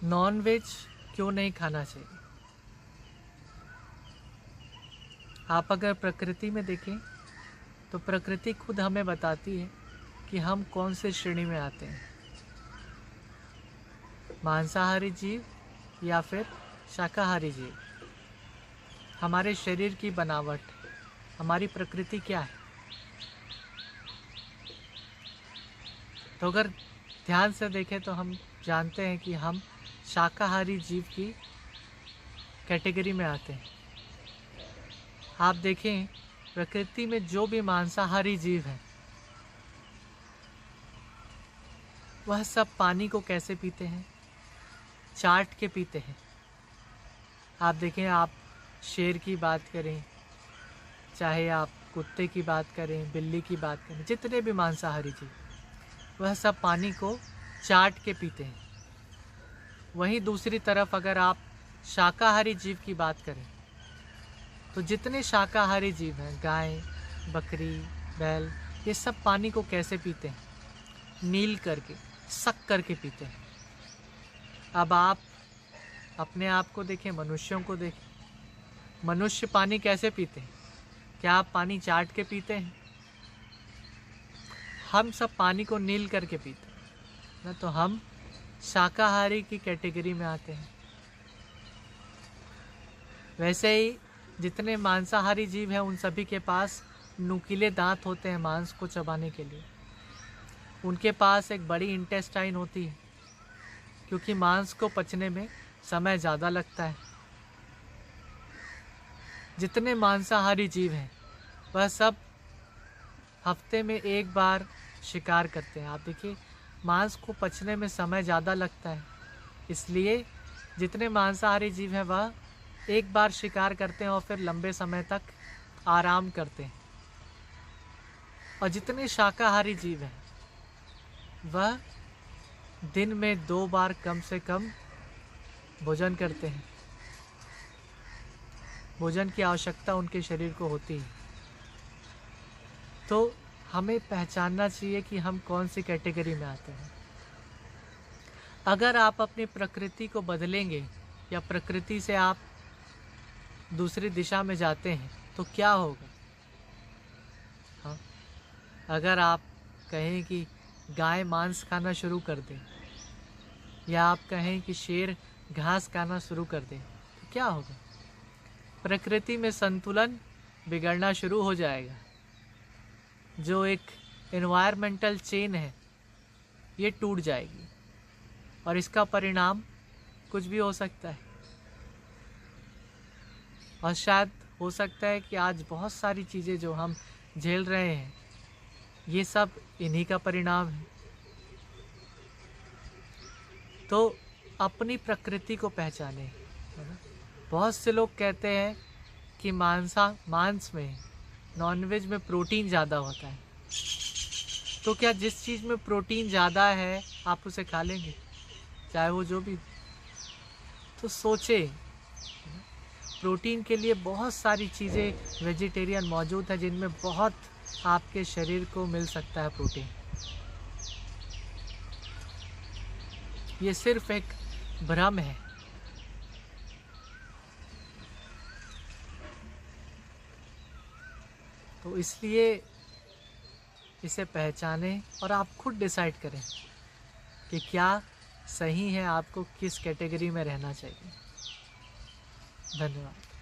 Non veg क्यों नहीं खाना चाहिए। आप अगर प्रकृति में देखें तो प्रकृति खुद हमें बताती है कि हम कौन से श्रेणी में आते हैं, मांसाहारी जीव या फिर शाकाहारी जीव। हमारे शरीर की बनावट, हमारी प्रकृति क्या है। तो अगर ध्यान से देखें तो हम जानते हैं कि हम शाकाहारी जीव की कैटेगरी में आते हैं। आप देखें प्रकृति में जो भी मांसाहारी जीव हैं वह सब पानी को कैसे पीते हैं, चाट के पीते हैं। आप देखें, आप शेर की बात करें, चाहे आप कुत्ते की बात करें, बिल्ली की बात करें, जितने भी मांसाहारी जीव वह सब पानी को चाट के पीते हैं। वहीं दूसरी तरफ अगर आप शाकाहारी जीव की बात करें तो जितने शाकाहारी जीव हैं, गाय, बकरी, बैल, ये सब पानी को कैसे पीते हैं, नील करके, सक करके पीते हैं। अब आप अपने आप को देखें, मनुष्यों को देखें, मनुष्य पानी कैसे पीते हैं। क्या आप पानी चाट के पीते हैं? हम सब पानी को नील करके पीते हैं ना, तो हम शाकाहारी की कैटेगरी में आते हैं। वैसे ही जितने मांसाहारी जीव हैं उन सभी के पास नुकीले दांत होते हैं मांस को चबाने के लिए। उनके पास एक बड़ी इंटेस्टाइन होती है क्योंकि मांस को पचने में समय ज़्यादा लगता है। जितने मांसाहारी जीव हैं वह सब हफ्ते में एक बार शिकार करते हैं। आप देखिए, मांस को पचने में समय ज़्यादा लगता है, इसलिए जितने मांसाहारी जीव हैं वह एक बार शिकार करते हैं और फिर लंबे समय तक आराम करते हैं। और जितने शाकाहारी जीव हैं वह दिन में 2 बार कम से कम भोजन करते हैं। भोजन की आवश्यकता उनके शरीर को होती है। तो हमें पहचानना चाहिए कि हम कौन सी कैटेगरी में आते हैं। अगर आप अपनी प्रकृति को बदलेंगे या प्रकृति से आप दूसरी दिशा में जाते हैं तो क्या होगा। हाँ, अगर आप कहें कि गाय मांस खाना शुरू कर दे या आप कहें कि शेर घास खाना शुरू कर दे तो क्या होगा। प्रकृति में संतुलन बिगड़ना शुरू हो जाएगा। जो एक एनवायरमेंटल चेन है ये टूट जाएगी और इसका परिणाम कुछ भी हो सकता है। और शायद हो सकता है कि आज बहुत सारी चीज़ें जो हम झेल रहे हैं ये सब इन्हीं का परिणाम है। तो अपनी प्रकृति को पहचाने। बहुत से लोग कहते हैं कि मांस में, नॉनवेज में प्रोटीन ज़्यादा होता है। तो क्या जिस चीज़ में प्रोटीन ज़्यादा है आप उसे खा लेंगे, चाहे वो जो भी। तो सोचें, प्रोटीन के लिए बहुत सारी चीज़ें वेजिटेरियन मौजूद है जिनमें बहुत आपके शरीर को मिल सकता है प्रोटीन। ये सिर्फ एक भ्रम है। तो इसलिए इसे पहचानें और आप खुद डिसाइड करें कि क्या सही है, आपको किस कैटेगरी में रहना चाहिए। धन्यवाद।